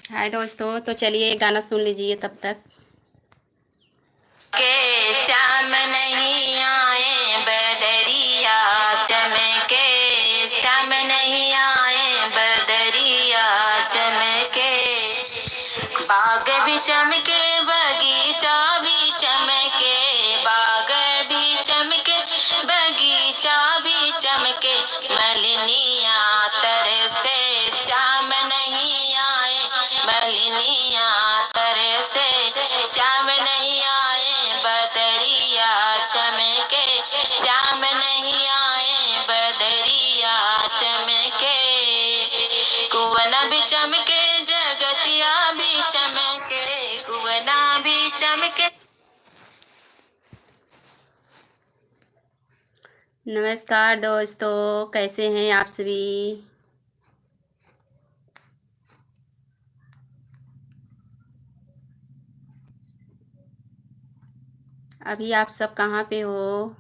हाय दोस्तों, तो चलिए गाना सुन लीजिए तब तक। के श्याम नहीं आए बदरिया चमके, श्याम नहीं आए बदरिया चमके, बाग भी चमके बगीचा भी चमके, बाग भी चमके बगीचा भी चमके, मलिनिया तरसे श्याम नहीं आए, मलिनिया तरसे श्याम नहीं आए बदरिया चमके, श्याम नहीं आए बदरिया चमके, कुवना भी चमके जगतिया भी चमके, कुवना भी चमके। नमस्कार दोस्तों, कैसे हैं आप सभी। अभी आप सब कहाँ पे हो।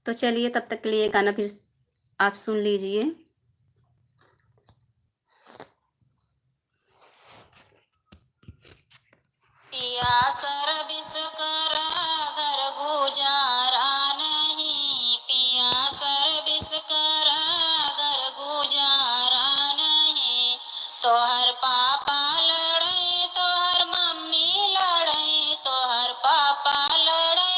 तो चलिए तब तक के लिए गाना फिर आप सुन लीजिए। पिया सर्विस कर घर गुजारा नहीं, पिया सर्विस कर घर गुजारा नहीं, तोहर पापा लड़े तोहर मम्मी लड़े, तोहर पापा लड़े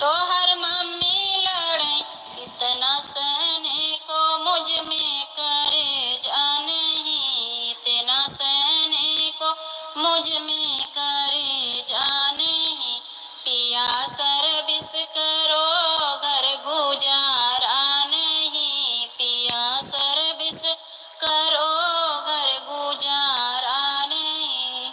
तोहर मम्मी लड़े, इतना सहने को मुझ में करे जाने ही, इतना सहने को मुझ में करे जाने ही, पिया सर्विस करो घर गुजारा नहीं, पिया सर्विस करो घर गुजारा नहीं,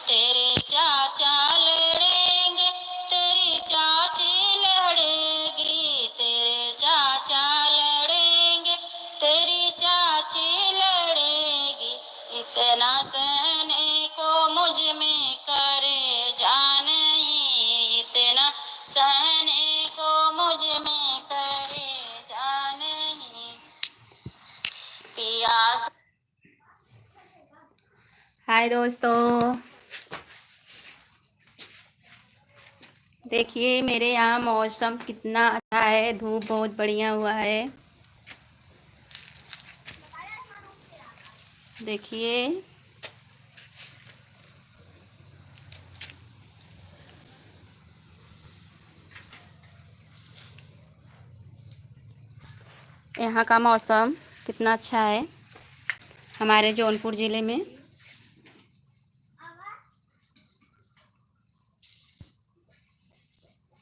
तेरे चाचा लड़ेंगे तेरी चाची लड़ेगी, तेरे चाचा लड़ेंगे तेरी चाची लड़ेगी, इतना सहने को मुझ में करे जाने ही, इतना सहने को मुझ में करे जाने ही, पियास। हाय दोस्तों, देखिए मेरे यहाँ मौसम कितना अच्छा है, धूप बहुत बढ़िया हुआ है। देखिए यहाँ का मौसम कितना अच्छा है हमारे जौनपुर ज़िले में।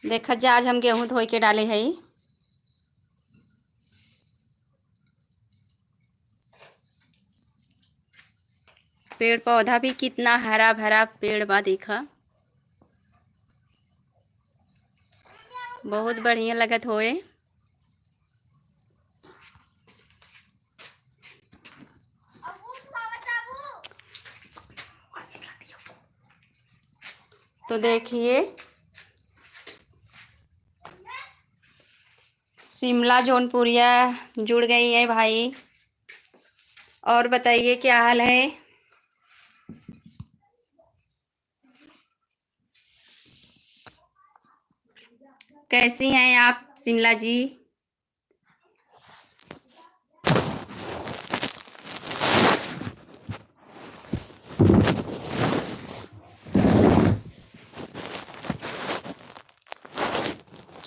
देखा जा, आज हम गेहूँ धोई के डाले हैं। पेड़ पौधा भी कितना हरा भरा पेड़ बा, देखा बहुत बढ़िया लगत होए। तो देखिए शिमला जौनपुरिया जुड़ गई है भाई। और बताइए क्या हाल है। कैसी हैं आप शिमला जी।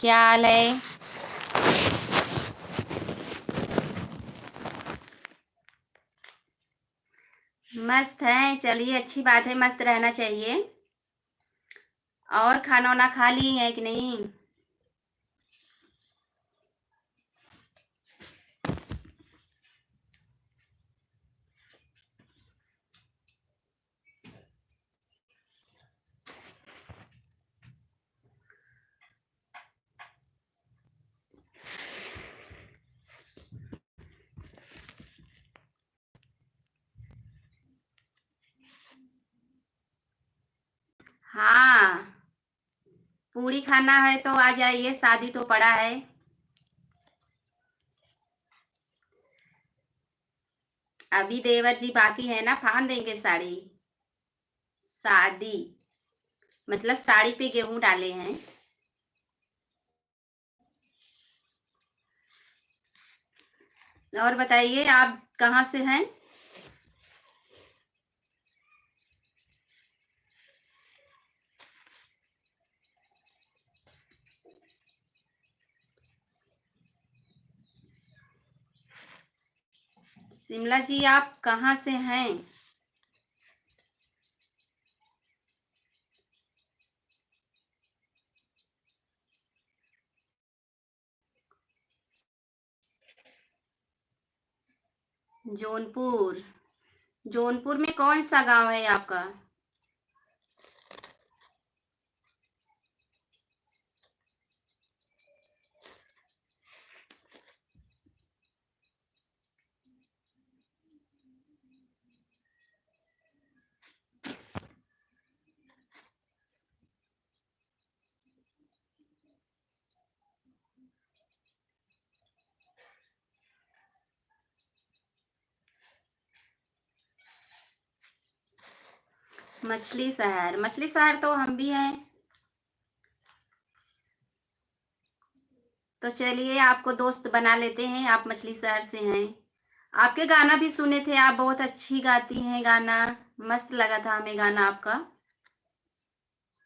क्या हाल है। मस्त है, चलिए अच्छी बात है, मस्त रहना चाहिए। और खाना वाना खा ली है कि नहीं। हाँ, पूड़ी खाना है तो आ जाइए, शादी तो पड़ा है। अभी देवर जी बाकी है ना, फान देंगे साड़ी। शादी मतलब साड़ी पे गेहूं डाले हैं। और बताइए आप कहाँ से हैं? शिमला जी आप कहाँ से हैं? जौनपुर। जौनपुर में कौन सा गांव है आपका? मछली शहर। मछली शहर तो हम भी हैं। तो चलिए आपको दोस्त बना लेते हैं, आप मछली शहर से हैं। आपके गाना भी सुने थे, आप बहुत अच्छी गाती हैं गाना। मस्त लगा था हमें गाना आपका।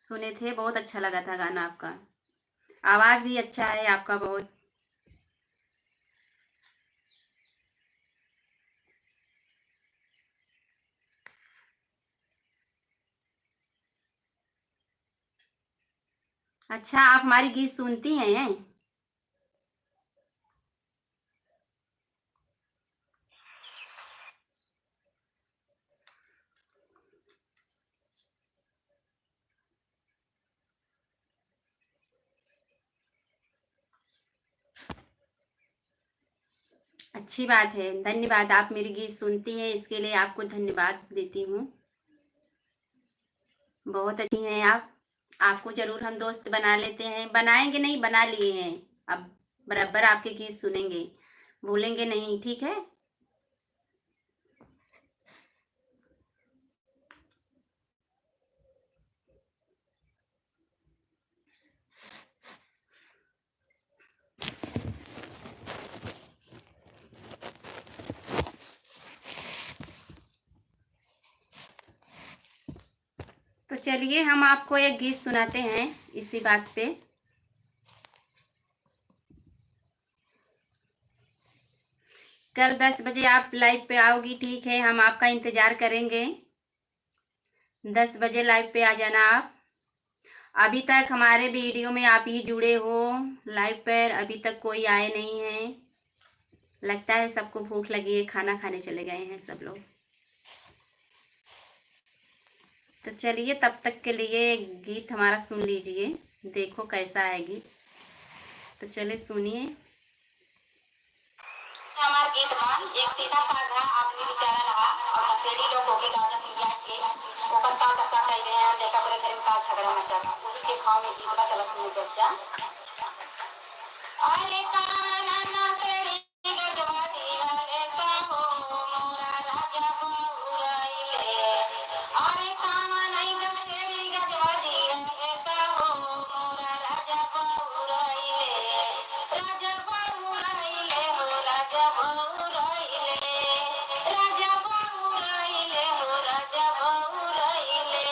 सुने थे, बहुत अच्छा लगा था गाना आपका। आवाज भी अच्छा है आपका बहुत। अच्छा, आप हमारी गीत सुनती हैं? अच्छी बात है, धन्यवाद। आप मेरी गीत सुनती हैं, इसके लिए आपको धन्यवाद देती हूँ। बहुत अच्छी हैं आप। आपको जरूर हम दोस्त बना लेते हैं, बनाएंगे नहीं, बना लिए हैं। अब बराबर आपके गीत सुनेंगे, भूलेंगे नहीं, ठीक है। तो चलिए हम आपको एक गीत सुनाते हैं इसी बात पे। कल 10 बजे आप लाइव पे आओगी, ठीक है, हम आपका इंतजार करेंगे। 10 बजे लाइव पे आ जाना आप। अभी तक हमारे वीडियो में आप ही जुड़े हो लाइव पर, अभी तक कोई आए नहीं है। लगता है सबको भूख लगी है, खाना खाने चले गए हैं सब लोग। तो चलिए तब तक के लिए गीत हमारा सुन लीजिए, देखो कैसा है गीत। तो चले सुनिए। हमारा गीत बा एक सीधा साधा आदमी बेचारा रहा और नशेड़ी लोग होके गाजा पिया के ओकर का दशा कर गए हैं, देखा बड़े घर में का झगड़ा मचा था उसी के भाव में गीत बा। चलो सुनो चर्चा। अरे काना नशेड़ी गजवा दिहले सहो मोरा राजा बहुराइले। अरे काना नशेड़ी गजवा दिहले सहो मोरा राजा बहुराइले। राजा बहुराइले हो राजा बहुराइले। राजा बहुराइले हो राजा बहुराइले।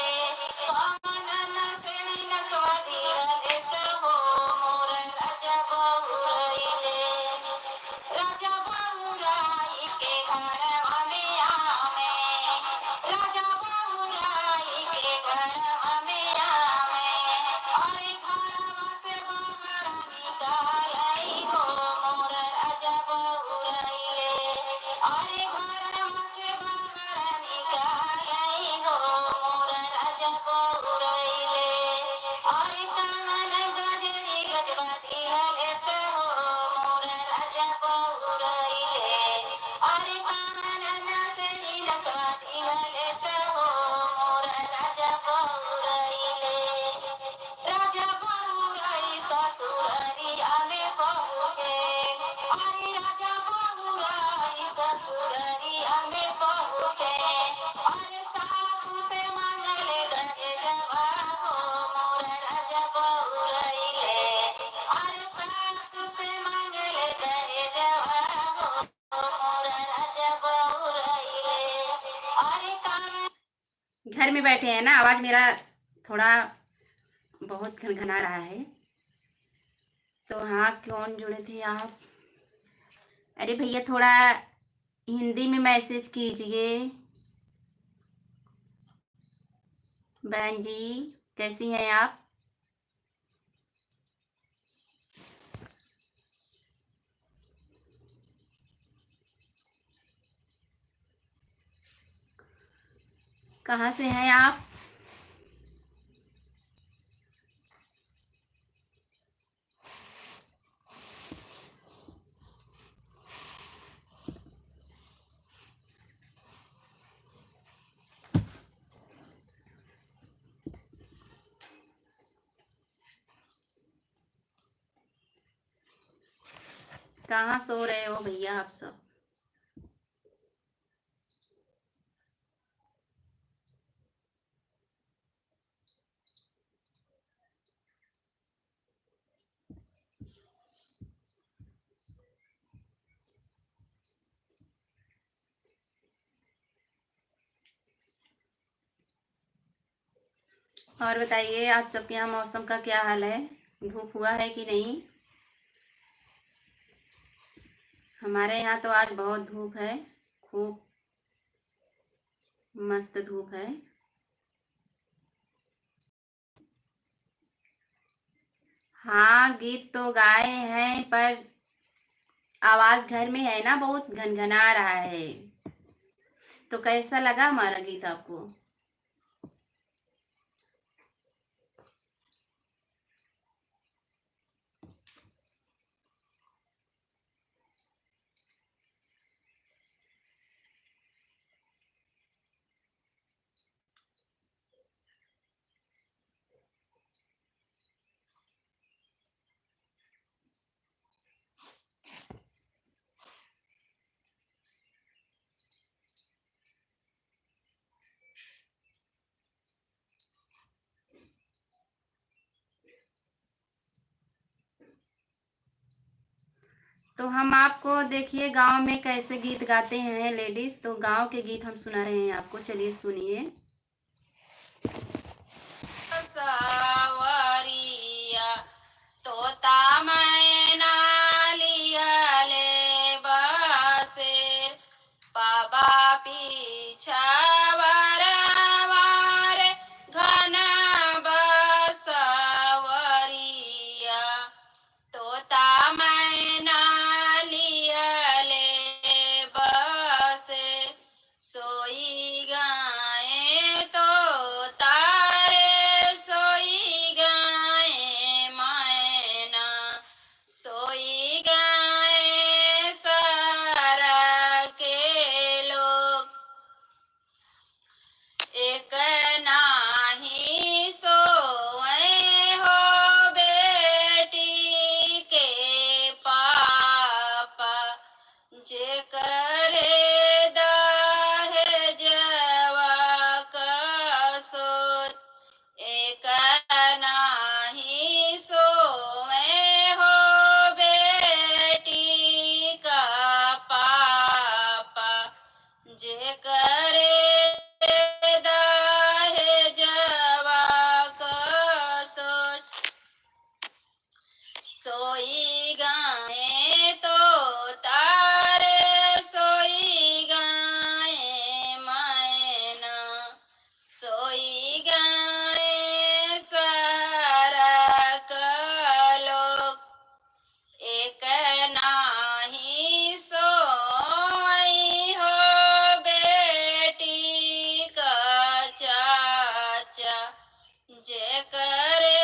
काना नशेड़ी नसवा दिहले सहो मोरा राजा बहुराइले। राजा बहुराई के घरवा में आवे। राजा बहुराई के घरवा में आवे। अरे घरवा से बाहर निकालाई हो मोर राजा बहुराइले। अरे घरवा से बाहर निकालाई हो मोर राजा बहुराइले। अरे कान गजरी गजवा दिहले सहो मोर राजा बहुराइले। अरे कान नसरी नसवा दिहले सहो मोर राजा बहुराइले। घर में बैठे हैं ना, आवाज़ मेरा थोड़ा बहुत घनघना रहा है। तो हाँ, कौन जुड़े थे आप? अरे भैया थोड़ा हिंदी में मैसेज कीजिए। बहन जी कैसी हैं आप? कहाँ से हैं आप? कहाँ सो रहे हो भैया आप सब? और बताइए आप सबके यहाँ मौसम का क्या हाल है? धूप हुआ है कि नहीं? हमारे यहाँ तो आज बहुत धूप है, खूब मस्त धूप है। हाँ, गीत तो गाए हैं पर आवाज़ घर में है ना, बहुत घनघना रहा है। तो कैसा लगा हमारा गीत आपको? तो हम आपको देखिए गांव में कैसे गीत गाते हैं लेडीज, तो गांव के गीत हम सुना रहे हैं आपको, चलिए सुनिए। सवरिया तोता मैना लिया ले बसेर बाबा पीछावर वारे घना बसवरिया तोता मैना लिया ले बसे सोई गाए तो तारे सोई गाए मैना सोई गाए सारा के लोग एक नाही सोए हो बेटी के पापा जे करे दहेजवा कसोर एक नाही सोए हो बेटी का पापा जे करे दहेजवा कसोर सोई गाए तो तारे सोई गाए मैना सोई गाए सारा का लोग एक नाही सोई हो बेटी का चाचा जे करे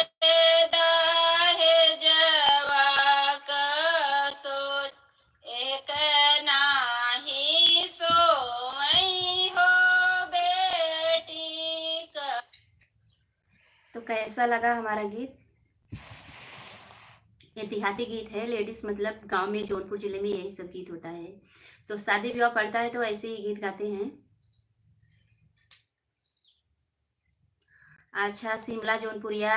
दहेजवा कसोर एक नाही सोई हो बेटी का। तो कैसा लगा हमारा गीत? ये देहाती गीत है लेडीज, मतलब गांव में जौनपुर जिले में यही सब गीत होता है। तो शादी विवाह पड़ता है तो ऐसे ही गीत गाते हैं। अच्छा, शिमला जौनपुरिया,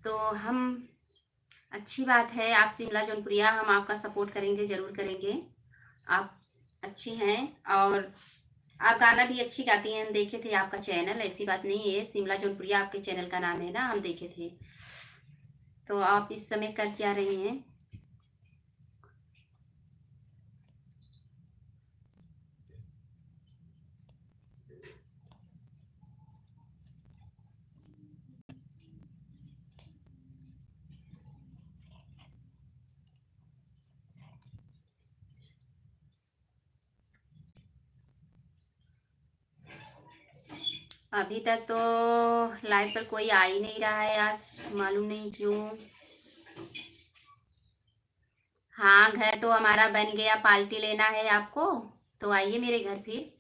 तो हम अच्छी बात है, आप शिमला जौनपुरिया, हम आपका सपोर्ट करेंगे, ज़रूर करेंगे। आप अच्छी हैं और आप गाना भी अच्छी गाती हैं, हम देखे थे आपका चैनल, ऐसी बात नहीं है, शिमला जौनपुरिया आपके चैनल का नाम है ना, हम देखे थे। तो आप इस समय कर क्या रही हैं? अभी तक तो लाइव पर कोई आ ही नहीं रहा है आज, मालूम नहीं क्यों। हाँ, घर तो हमारा बन गया, पार्टी लेना है आपको तो आइए मेरे घर फिर।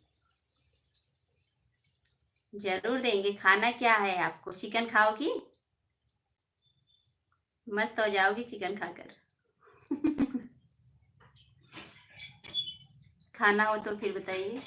जरूर देंगे। खाना क्या है आपको? चिकन खाओगी? मस्त हो जाओगी चिकन खाकर। खाना हो तो फिर बताइए।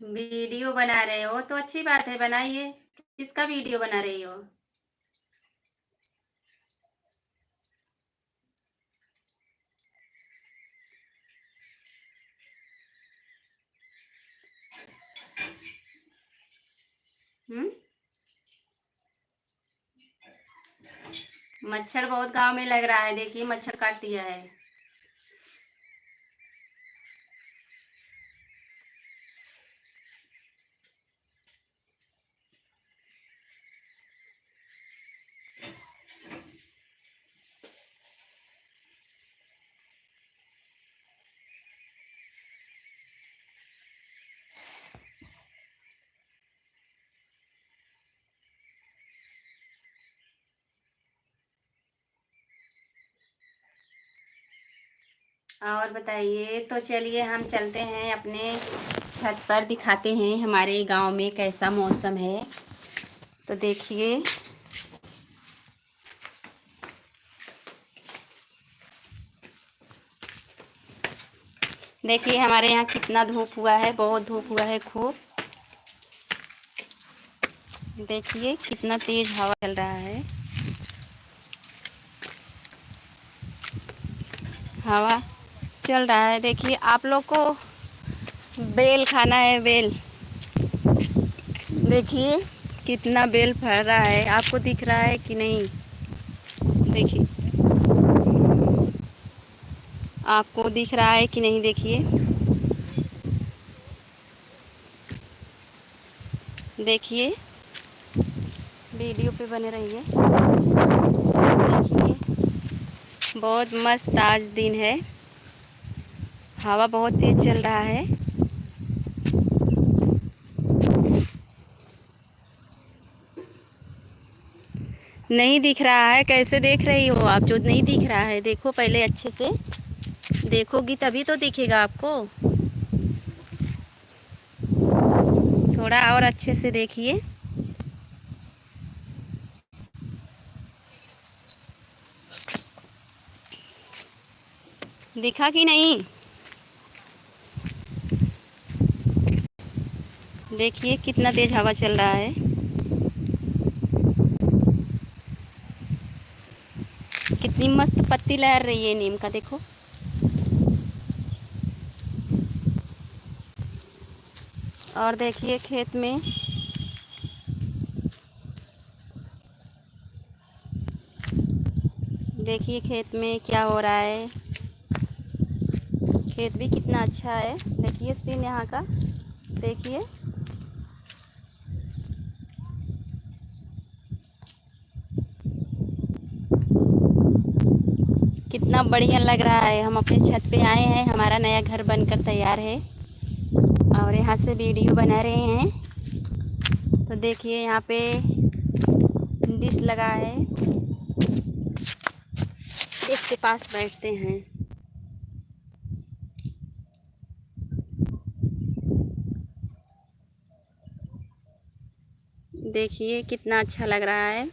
वीडियो बना रहे हो तो अच्छी बात है, बनाइए। किसका वीडियो बना रही हो? हम्म। मच्छर बहुत गांव में लग रहा है, देखिए मच्छर काट दिया है। और बताइए। तो चलिए हम चलते हैं अपने छत पर, दिखाते हैं हमारे गांव में कैसा मौसम है। तो देखिए, देखिए हमारे यहाँ कितना धूप हुआ है, बहुत धूप हुआ है खूब। देखिए कितना तेज हवा चल रहा है। हवा चल रहा है। देखिए आप लोग को बेल खाना है, बेल। देखिए कितना बेल फल रहा है, आपको दिख रहा है कि नहीं? देखिए, आपको दिख रहा है कि नहीं? देखिए, देखिए वीडियो पे बने रहिए। देखिए बहुत मस्त आज दिन है, हवा बहुत तेज चल रहा है। नहीं दिख रहा है? कैसे देख रही हो आप जो नहीं दिख रहा है? देखो पहले अच्छे से, देखोगी तभी तो दिखेगा आपको। थोड़ा और अच्छे से देखिए। दिखा कि नहीं? देखिए कितना तेज हवा चल रहा है। कितनी मस्त पत्ती लहर रही है नीम का, देखो। और देखिए खेत में, देखिए खेत में क्या हो रहा है। खेत भी कितना अच्छा है, देखिए सीन यहाँ का। देखिए कितना बढ़िया लग रहा है। हम अपने छत पे आए हैं, हमारा नया घर बनकर तैयार है और यहाँ से वीडियो बना रहे हैं। तो देखिए यहाँ पे डिश लगा है, इसके पास बैठते हैं। देखिए कितना अच्छा लग रहा है।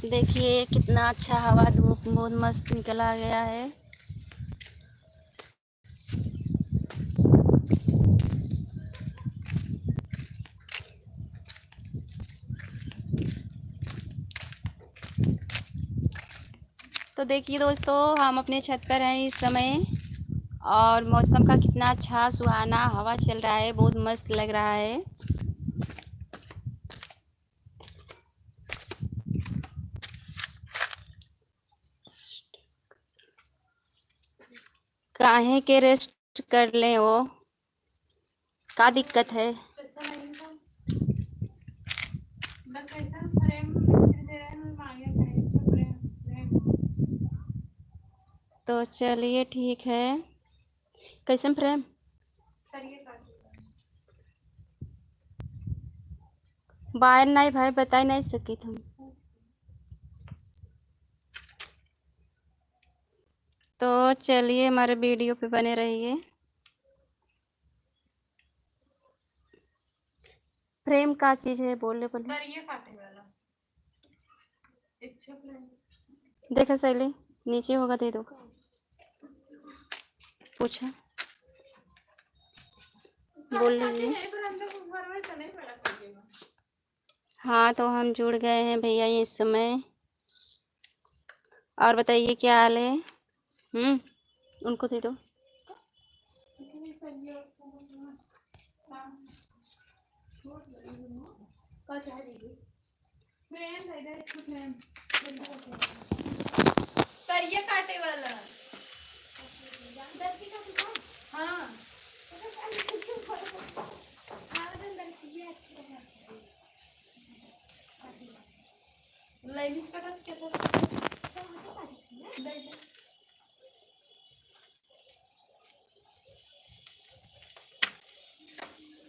देखिए कितना अच्छा हवा धूप बहुत मस्त निकला गया है। तो देखिए दोस्तों, हम अपने छत पर हैं इस समय और मौसम का कितना अच्छा सुहाना हवा चल रहा है, बहुत मस्त लग रहा है। काहे के रेस्ट कर लें, वो का दिक्कत है। तो चलिए ठीक है। कैसन फ्रेम बाहर नहीं भाई, बता नहीं सकी तुम। तो चलिए हमारे वीडियो पे बने रहिए। फ्रेम का चीज है, बोले बोले देखा सैली नीचे होगा, दे दो पूछा बोल लीजिए। हाँ तो हम जुड़ गए हैं भैया इस समय। और बताइए क्या हाल है। उनको दे दो। सरिया काटे वाला। हाँ लाइनिस कटत के तो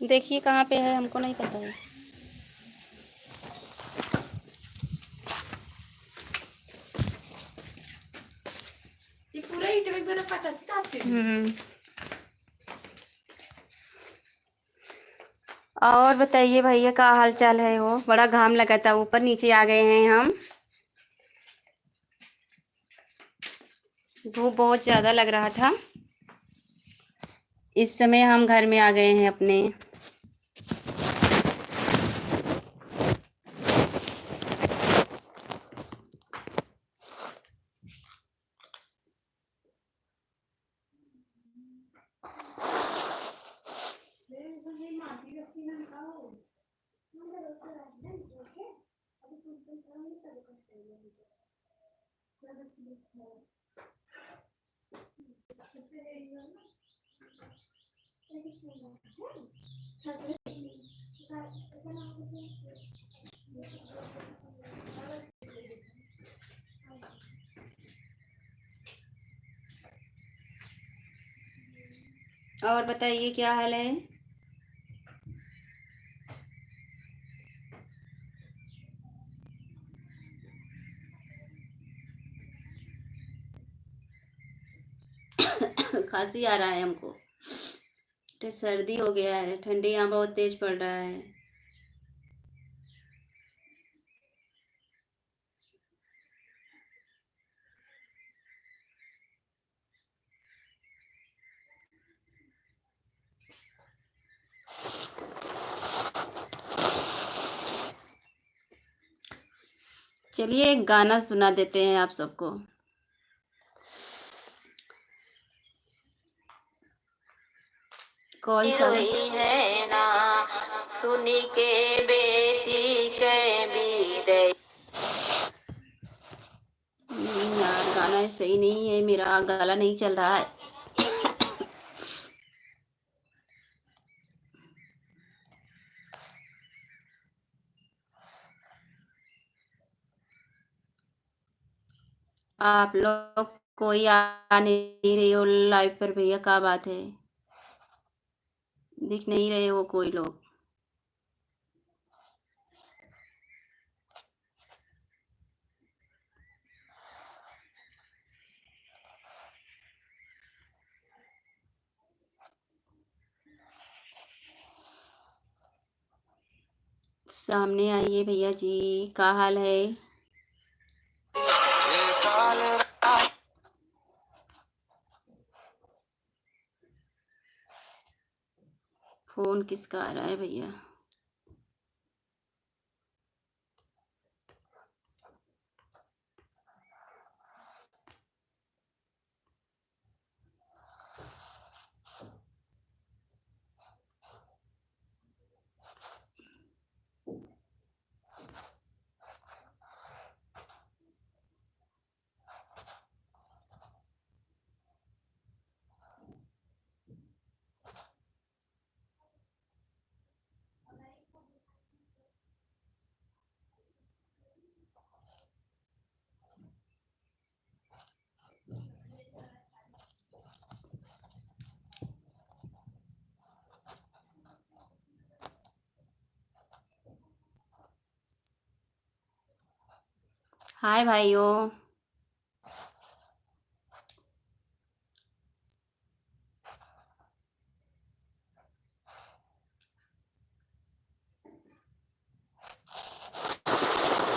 देखिए कहाँ पे है, हमको नहीं पता है। ये पूरा ईट में बना 50 काटे। और बताइए भैया का हाल चाल है। वो बड़ा घाम लगा था, ऊपर नीचे आ गए हैं हम। धूप बहुत ज़्यादा लग रहा था। इस समय हम घर में आ गए हैं अपने। और बताइए क्या हाल है। खांसी आ रहा है हमको, तो सर्दी हो गया है, ठंडी यहाँ बहुत तेज पड़ रहा है। चलिए एक गाना सुना देते हैं आप सबको। कौन सा है ना सुनी के बेटी के बीदे। नहीं यार, गाना सही नहीं है, मेरा गला नहीं चल रहा है। आप लोग कोई आ नहीं रही हो लाइव पर भैया, क्या बात है। दिख नहीं रहे हो कोई लोग। सामने आइए भैया जी, क्या हाल है। फोन किसका आ रहा है भैया? हाय भाइयों,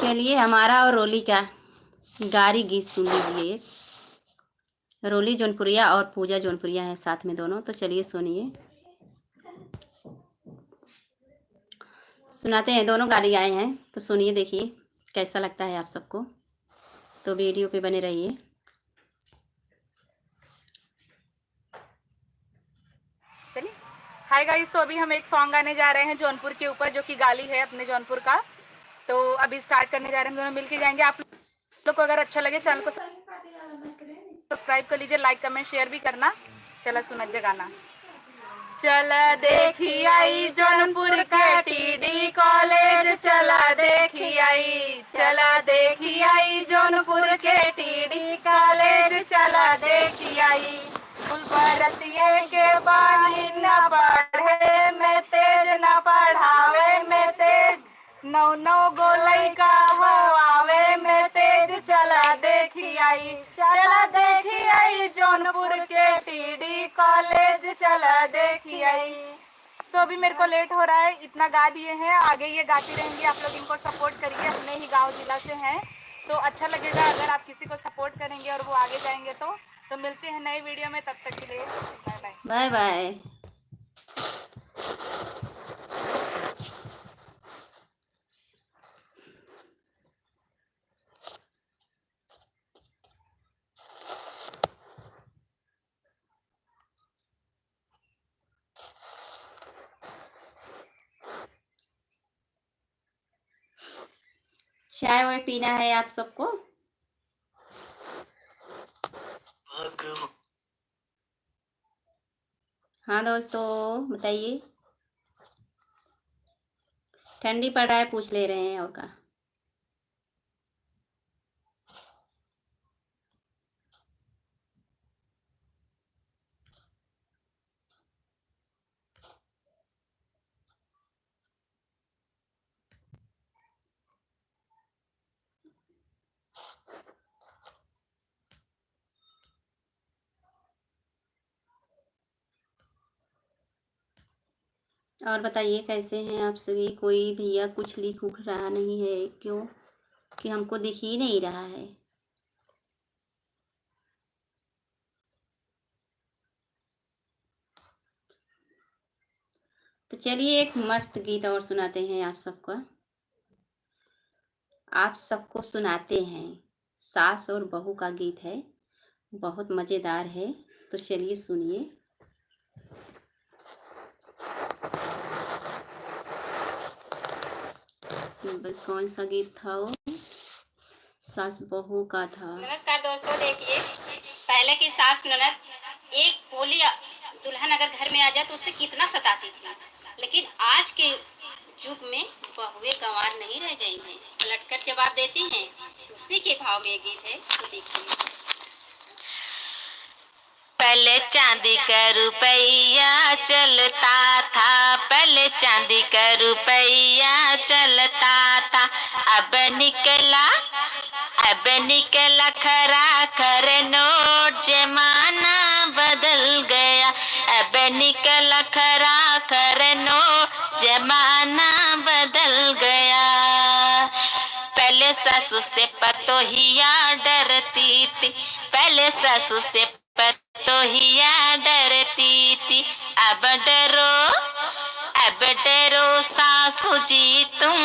चलिए हमारा और रोली का गारी गीत सुन लीजिए। रोली जौनपुरिया और पूजा जौनपुरिया है साथ में दोनों, तो चलिए सुनिए। सुनाते हैं, दोनों गाड़ी आए हैं तो सुनिए, देखिए कैसा लगता है आप सबको, तो वीडियो पे बने रहिए। चलिए, हाय गाइस, तो अभी हम एक सॉन्ग गाने जा रहे हैं जौनपुर के ऊपर, जो कि गाली है अपने जौनपुर का। तो अभी स्टार्ट करने जा रहे हैं, दोनों मिलके जाएंगे। आप लोग को अगर अच्छा लगे चैनल को सब्सक्राइब कर लीजिए, लाइक कमेंट शेयर भी करना। चला सुनत गाना। चला देखी आई जौनपुर के टीडी कॉलेज, चला देखी आई, चला देखी आई जौनपुर के टीडी कॉलेज, चला देखी आई। फुलबरतिये के बानी न पढ़े में तेज, न पढ़ावे में तेज, नौ नौ गोलई का वो आवे में तेज, चला देखी आई, चला देखी आई जौनपुर के टीडी कॉलेज, चला देखी आई। तो अभी मेरे को लेट हो रहा है, इतना गा दिए हैं, आगे ये गाती रहेंगी। आप लोग इनको सपोर्ट करिए, अपने ही गांव जिला से हैं, तो अच्छा लगेगा अगर आप किसी को सपोर्ट करेंगे और वो आगे जाएंगे। तो मिलते हैं नई वीडियो में, तब तक के लिए बाय बाय। Bye bye. चाय वाय पीना है आप सबको? हाँ दोस्तों, बताइए। ठंडी पड़ रहा है, पूछ ले रहे हैं और का। और बताइए कैसे हैं आप सभी? कोई भैया कुछ लिख उख रहा नहीं है क्यों? कि हमको दिख ही नहीं रहा है। तो चलिए एक मस्त गीत और सुनाते हैं आप सबको। आप सबको सुनाते हैं, सास और बहू का गीत है, बहुत मज़ेदार है, तो चलिए सुनिए। कौन सा गीत था वो? सास बहू का था। नमस्कार दोस्तों, देखिए पहले की सास ननद एक बोली दुल्हन अगर घर में आ जाए तो उससे कितना सताती थी, लेकिन आज के युग में बहुएं गंवार नहीं रह गई हैं, पलटकर जवाब देती हैं। उसी के भाव में ये गीत है, तो देखिए। पहले चांदी का रुपया चलता था, पहले चांदी का रुपया चलता था, अब निकला खरा खर नोट, जमाना बदल गया। अब निकला खरा खर नोट, जमाना बदल गया। पहले सासू से पतोहिया डरती थी, पहले सासू से पतोहिया डरती थी, अब अब डरो सासू जी तुम,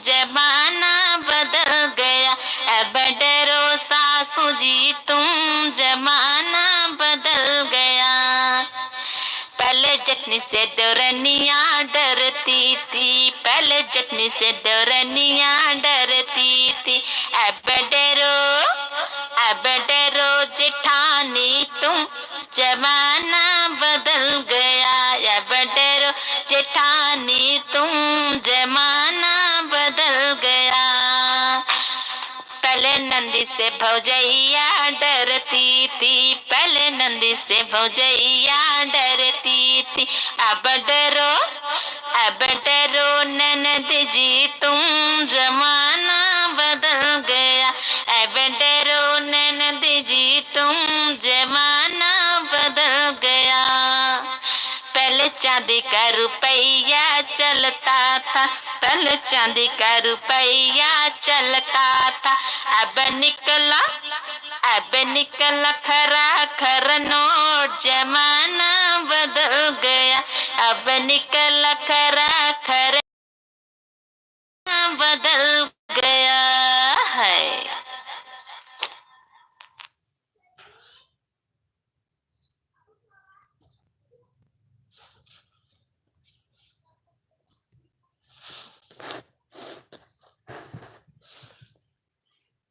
जमाना बदल गया। अब डरो सासू जी तुम, जमाना बदल गया। पहले जटनी से दौरनिया डरती थी, पहले जटनी से दौरनिया डरती थी। अब डरो जेठानी तुम, जमाना बदल गया। अब डरो जेठानी तुम, जमाना बदल गया। पहले नंदी से भौजैया डरती थी, पहले नंदी से भौजैया डरती थी। अब डरो ननद जी तुम, जमाना बदल गया। अब डरो ननद जी तुम, जमाना बदल गया। पहले चांदी का रुपया चलता था, पहले चांदी का रुपया चलता था। अब निकला खरा खर नोट, जमाना बदल गया। अब निकला खरा खर बदल गया है।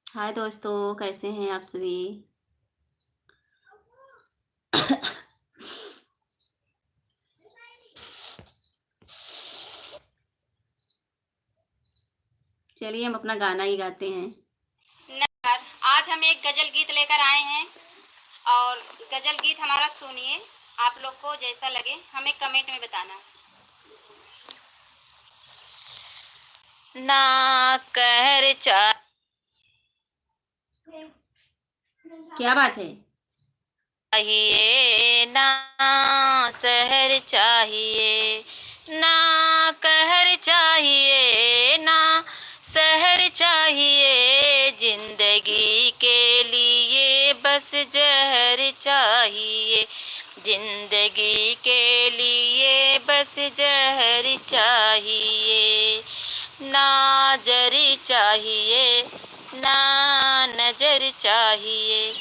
हाय दोस्तों, कैसे हैं आप सभी। चलिए हम अपना गाना ही गाते हैं। आज हम एक गजल गीत लेकर आए हैं और गजल गीत हमारा सुनिए। आप लोग को जैसा लगे हमें कमेंट में बताना। ना कहर चा क्या बात है। चाहिए ना शहर चाहिए, ना कहर चाहिए ना शहर चाहिए। जिंदगी के लिए बस जहर चाहिए, जिंदगी के लिए बस जहर चाहिए। ना जरी चाहिए ना नजर चाहिए,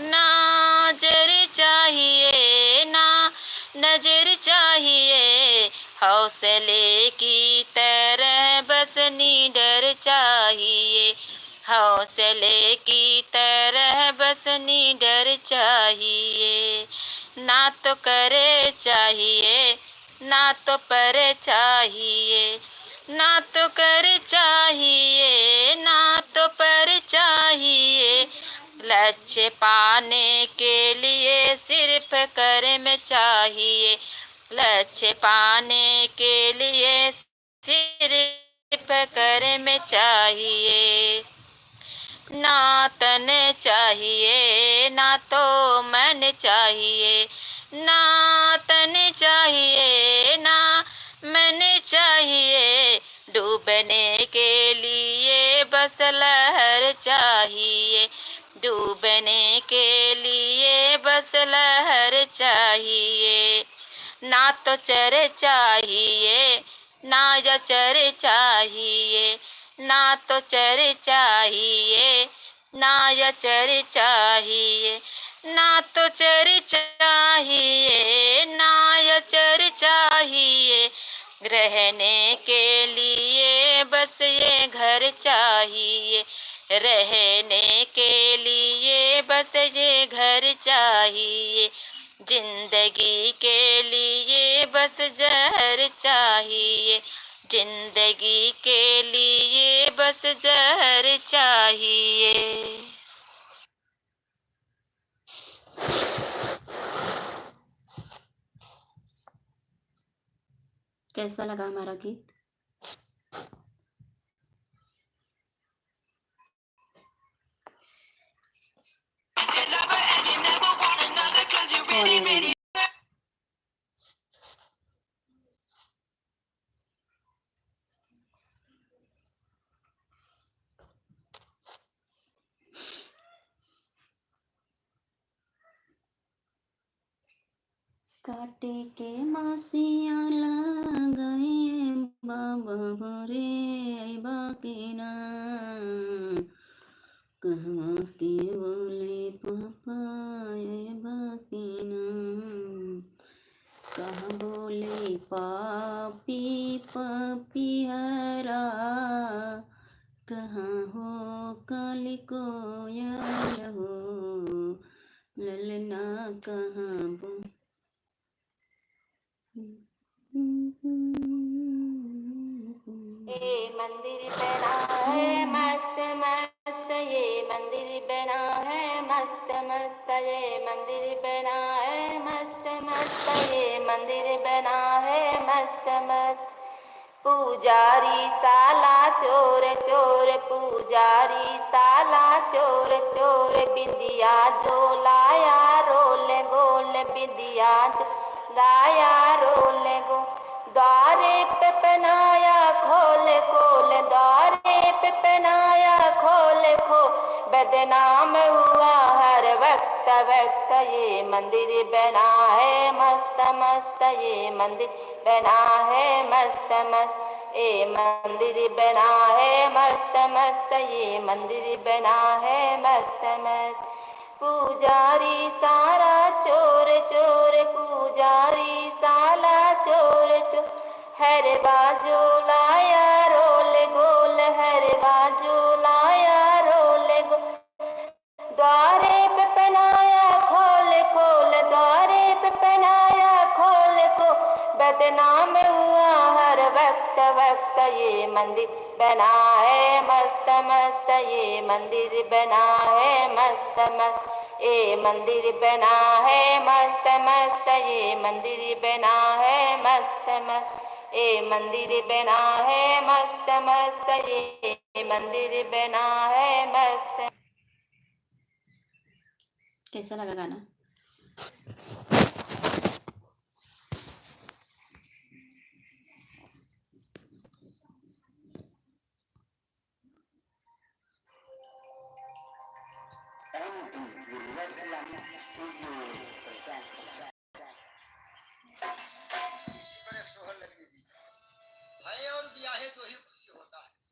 ना नजर चाहिए ना नजर चाहिए। हौसले की तरह बस निडर चाहिए, हौसले की तरह बस निडर चाहिए। ना तो करे चाहिए ना तो पर चाहिए, ना तो कर चाहिए ना तो पर चाहिए। लक्ष्य पाने के लिए सिर्फ कर्म चाहिए, लक्ष्य पाने के लिए सिर्फ कर्म चाहिए। ना तन चाहिए ना तो मन चाहिए, ना तन चाहिए ना मन चाहिए। डूबने के लिए बस लहर चाहिए, डूबने के लिए बस लहर चाहिए। ना तो चर चाहिए ना जचर चाहिए, ना तो चर चाहिए ना यचर चाहिए, ना तो चर चाहिए ना यचर चाहिए। रहने के लिए बस ये घर चाहिए, रहने के लिए बस ये घर चाहिए। जिंदगी के लिए बस जहर चाहिए, जिंदगी के लिए बस जहर चाहिए। कैसा लगा हमारा गीत। काटे के मासियाँ लगाए बाबा रे बाकी ना कहवा के बोले पापा बाकी ना कहाँ बोले पापी पपिहरा कहाँ हो काली कोयल हो ललना कहाँ बो ये मंदिर बना है मस्त मस्त, ये मंदिर बना है मस्त मस्त, ये मंदिर बना है मस्त मस्त, ये मंदिर बना है मस्त मस्त। पुजारी साला चोर चोर, पुजारी साला चोर चोर, बिंदिया जो लाया रोल गोल, बिंदिया जो लाया रोल गो। द्वारे पे पहनाया खोल खोल, द्वारे पे पहनाया खोल खोल, बदनाम हुआ हर वक्त वक्त। ये मंदिर बना है मस्त मस्त, ये मंदिर बना है मस्त मस्त, ये मंदिर बना है मस्त मस्त, ये मंदिर बना है मस्त मस्त। पुजारी सारा चोर चोर, पुजारी साला चोर चोर, हर बाजू लाया रोल गोल, हर बाजू लाया रोल गोल। द्वारे पे पहनाया खोल खोल, द्वारे पे पहनाया खोल खोल, बदनाम हुआ हर वक्त वक्त। ये मंदिर बना है मस्त मस्त, ये मंदिर बना है मस्त मस्त, ये मंदिर बना है मस्त मस्त, ये मंदिर बना है मस्त मस्त, ये मंदिर बना है मस्त मस्त, ये मंदिर बना है मस्त। कैसा लगा गाना? इसी पर एक सोहर लगी थी। भय और ब्याहे दो ही खुशी होता है।